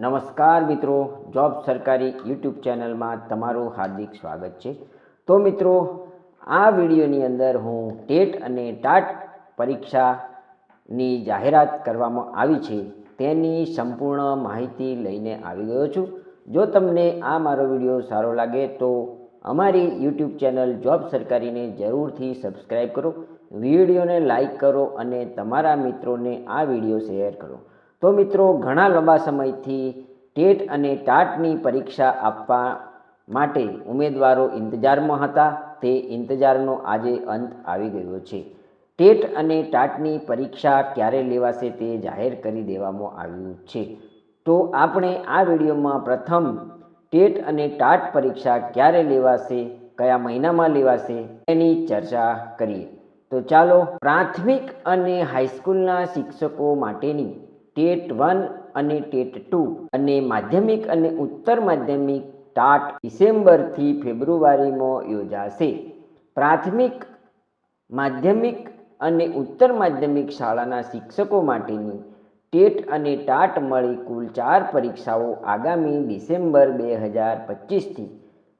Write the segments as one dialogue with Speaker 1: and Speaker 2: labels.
Speaker 1: નમસ્કાર મિત્રો, જોબ સરકારી યુટ્યુબ ચેનલમાં તમારું હાર્દિક સ્વાગત છે। તો મિત્રો, આ વિડીયોની અંદર હું ટેટ અને ટાટ પરીક્ષાની જાહેરાત કરવામાં આવી છે તેની સંપૂર્ણ માહિતી લઈને આવી ગયો છું। જો તમને આ મારો વિડીયો સારો લાગે તો અમારી યુટ્યુબ ચેનલ જોબ સરકારીને જરૂરથી સબસ્ક્રાઈબ કરો, વિડીયોને લાઈક કરો અને તમારા મિત્રોને આ વિડીયો શેર કરો। તો મિત્રો, ઘણા લાંબા સમયથી ટેટ અને ટાટની પરીક્ષા આપવા માટે ઉમેદવારો ઇંતજારમાં હતા। તે ઇંતજારનો આજે અંત આવી ગયો છે। ટેટ અને ટાટની પરીક્ષા ક્યારે લેવાશે તે જાહેર કરી દેવામાં આવ્યું છે। તો આપણે આ વિડીયોમાં પ્રથમ ટેટ અને ટાટ પરીક્ષા ક્યારે લેવાશે, કયા મહિનામાં લેવાશે તેની ચર્ચા કરીએ। તો ચાલો, પ્રાથમિક અને હાઈસ્કૂલના શિક્ષકો માટેની ટેટ 1 અને ટેટ 2 અને માધ્યમિક અને ઉત્તર માધ્યમિક ટાટ ડિસેમ્બરથી ફેબ્રુઆરીમાં યોજાશે। પ્રાથમિક, માધ્યમિક અને ઉત્તર માધ્યમિક શાળાના શિક્ષકો માટેની ટેટ અને ટાટ મળી કુલ 4 પરીક્ષાઓ આગામી ડિસેમ્બર 2025થી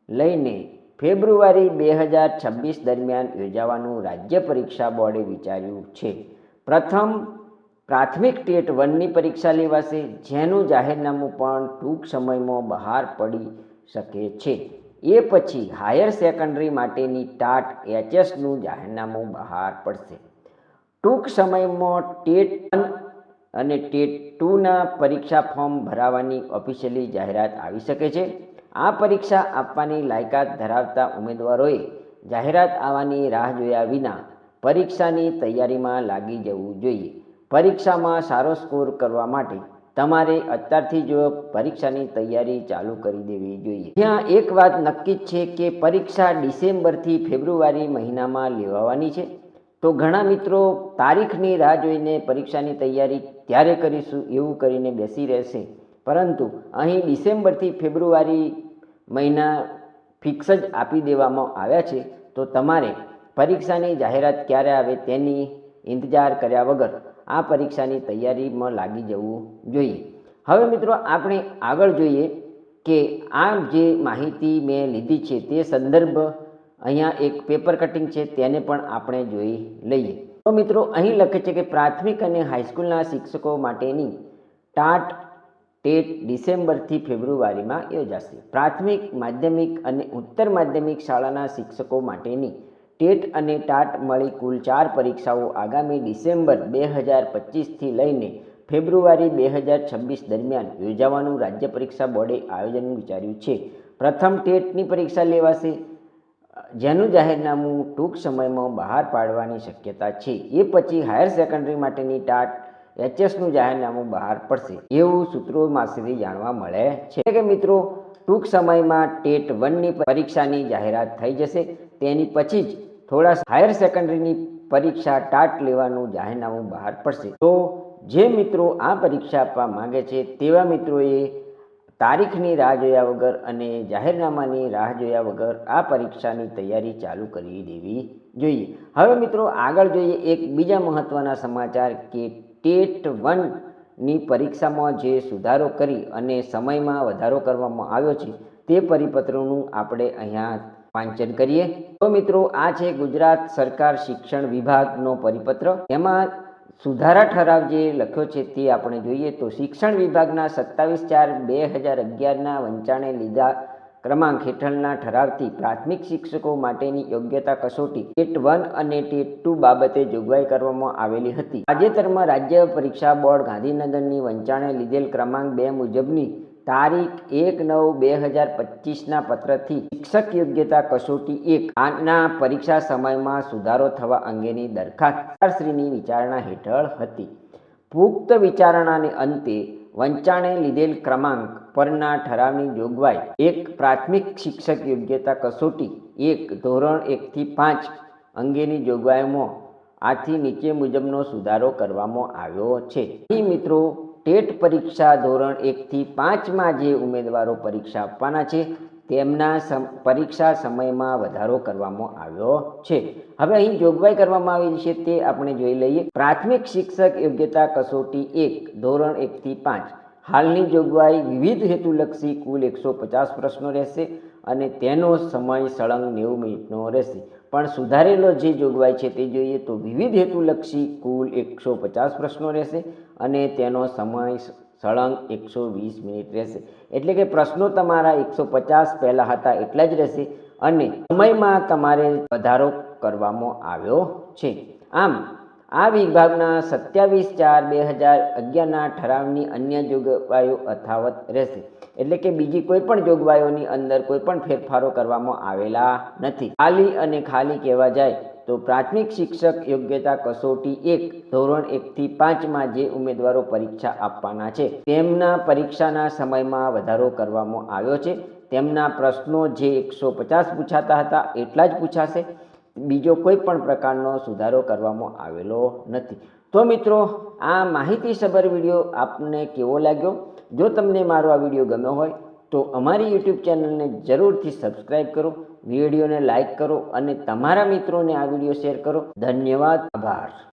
Speaker 1: લઈને ફેબ્રુઆરી 2026 દરમિયાન યોજવાનું રાજ્ય પરીક્ષા બોર્ડે વિચાર્યું છે। પ્રથમ પ્રાથમિક ટેટ 1ની પરીક્ષા લેવાશે, જેનું જાહેરનામું પણ ટૂંક સમયમાં બહાર પડી શકે છે। એ પછી હાયર સેકન્ડરી માટેની ટાટ HSનું જાહેરનામું બહાર પડશે। ટૂંક સમયમાં ટેટ 1 અને ટેટ 2ના પરીક્ષા ફોર્મ ભરાવાની ઓફિશિયલી જાહેરાત આવી શકે છે। આ પરીક્ષા આપવાની લાયકાત ધરાવતા ઉમેદવારોએ જાહેરાત આવવાની રાહ જોયા વિના પરીક્ષાની તૈયારીમાં લાગી જવું જોઈએ। પરીક્ષામાં સારો સ્કોર કરવા માટે તમારે અત્યારથી જ પરીક્ષાની તૈયારી ચાલુ કરી દેવી જોઈએ। ત્યાં એક વાત નક્કી છે કે પરીક્ષા ડિસેમ્બરથી ફેબ્રુઆરી મહિનામાં લેવાવાની છે। તો ઘણા મિત્રો તારીખની રાહ જોઈને પરીક્ષાની તૈયારી ત્યારે કરીશું એવું કરીને બેસી રહેશે, પરંતુ અહીં ડિસેમ્બરથી ફેબ્રુઆરી મહિના ફિક્સ જ આપી દેવામાં આવ્યા છે। તો તમારે પરીક્ષાની જાહેરાત ક્યારે આવે તેની ઇંતજાર કર્યા વગર આ પરીક્ષાની તૈયારીમાં લાગી જવું જોઈએ। હવે મિત્રો, આપણે આગળ જોઈએ કે આ જે માહિતી મેં લીધી છે તે સંદર્ભ અહીંયા એક પેપર કટિંગ છે, તેને પણ આપણે જોઈ લઈએ। તો મિત્રો, અહીં લખે છે કે પ્રાથમિક અને હાઈસ્કૂલના શિક્ષકો માટેની ટાટ ટેટ ડિસેમ્બરથી ફેબ્રુઆરીમાં યોજાશે। પ્રાથમિક, માધ્યમિક અને ઉત્તર માધ્યમિક શાળાના શિક્ષકો માટેની ટેટ અને ટાટ મળી કુલ 4 પરીક્ષાઓ આગામી ડિસેમ્બર 2025થી લઈને ફેબ્રુઆરી 2026 દરમિયાન યોજવાનું રાજ્ય પરીક્ષા બોર્ડે આયોજન વિચાર્યું છે। પ્રથમ ટેટની પરીક્ષા લેવાશે, જેનું જાહેરનામું ટૂંક સમયમાં બહાર પાડવાની શક્યતા છે। એ પછી હાયર સેકન્ડરી માટેની ટાટ HSનું જાહેરનામું બહાર પડશે એવું સૂત્રો પાસેથી જાણવા મળે છે કે મિત્રો, ટૂંક સમયમાં ટેટ 1ની પરીક્ષાની જાહેરાત થઈ જશે। તેની પછી જ થોડા હાયર સેકન્ડરીની પરીક્ષા ટાટ લેવાનું જાહેરનામું બહાર પડશે। તો જે મિત્રો આ પરીક્ષા આપવા માંગે છે તેવા મિત્રોએ તારીખની રાહ જોયા વગર અને જાહેરનામાની રાહ જોયા વગર આ પરીક્ષાની તૈયારી ચાલુ કરી દેવી જોઈએ। હવે મિત્રો, આગળ જોઈએ એક બીજા મહત્વના સમાચાર કે ટેટ 1ની પરીક્ષામાં જે સુધારો કરી અને સમયમાં વધારો કરવામાં આવ્યો છે તે પરિપત્રનું આપણે અહીંયા વાંચન કરીએ। તો મિત્રો, આ છે ગુજરાત સરકાર શિક્ષણ વિભાગનો પરિપત્ર। એમાં સુધારા ઠરાવ જે લખ્યો છે તે આપણે જોઈએ તો શિક્ષણ વિભાગના 27/4/2011ના વંચાણે લીધા ક્રમાંક હેઠળના ઠરાવથી પ્રાથમિક શિક્ષકો માટેની યોગ્યતા કસોટી ટેટ 1 અને ટેટ 2 બાબતે જોગવાઈ કરવામાં આવેલી હતી। તાજેતરમાં રાજ્ય પરીક્ષા બોર્ડ ગાંધીનગરની વંચાણે લીધેલ ક્રમાંક 2 મુજબની તારીખ 1/9/2025ના પત્રથી શિક્ષક યોગ્યતા કસોટી 1 ના પરીક્ષા સમયમાં સુધારો થવા અંગેની દરખાસ્ત સરકારશ્રીની વિચારણા હેઠળ હતી। પુખ્ત વિચારણાને અંતે વંચાણે લીધેલ ક્રમાંક પરના ઠરાવની જોગવાઈ 1 પ્રાથમિક શિક્ષક યોગ્યતા કસોટી 1 ધોરણ 1થી 5 અંગેની જોગવાઈઓમાં આથી નીચે મુજબનો સુધારો કરવામાં આવ્યો છે। અહીં મિત્રો, ટેટ પરીક્ષા ધોરણ 1થી 5માં જે ઉમેદવારો પરીક્ષા આપવાના છે તેમના પરીક્ષા સમયમાં વધારો કરવામાં આવ્યો છે। હવે અહીં જોગવાઈ કરવામાં આવેલી છે તે આપણે જોઈ લઈએ। પ્રાથમિક શિક્ષક યોગ્યતા કસોટી 1 ધોરણ 1થી 5 હાલની જોગવાઈ વિવિધ હેતુલક્ષી કુલ 150 પ્રશ્નો રહેશે અને તેનો સમય સળંગ 90 મિનિટનો રહેશે. પણ સુધારેલો જે જોગવાઈ છે તે જોઈએ તો વિવિધ હેતુલક્ષી કુલ 150 પ્રશ્નો રહેશે અને તેનો સમય સળંગ 120 મિનિટ રહેશે. એટલે કે પ્રશ્નો તમારા 150 પહેલાં હતા એટલા જ રહેશે અને સમયમાં તમારે વધારો કરવામાં આવ્યો છે. આમ આ વિભાગના 27/4/2011ના ઠરાવની અન્ય જોગવાઈઓ યથાવત રહેશે. એટલે કે બીજી કોઈ પણ જોગવાઈઓની અંદર કોઈ પણ ફેરફારો કરવામાં આવેલા નથી. ખાલી કહેવા જાય તો પ્રાથમિક શિક્ષક યોગ્યતા કસોટી 1 ધોરણ 1 થી 5માં જે ઉમેદવારો પરીક્ષા આપવાના છે તેમના પરીક્ષાના સમયમાં વધારો કરવામાં આવ્યો છે. તેમના પ્રશ્નો જે 150 પૂછાતા હતા એટલા જ પૂછાશે. બીજો કોઈ પણ પ્રકારનો સુધારો કરવામાં આવેલો નથી. તો મિત્રો, આ માહિતીસભર વિડીયો આપને કેવો લાગ્યો? જો તમને મારો આ વિડીયો ગમ્યો હોય તો અમારી યુટ્યુબ ચેનલને જરૂરથી સબસ્ક્રાઈબ કરો, વિડીયોને લાઈક કરો અને તમારા મિત્રોને આ વિડીયો શેર કરો. ધન્યવાદ, આભાર.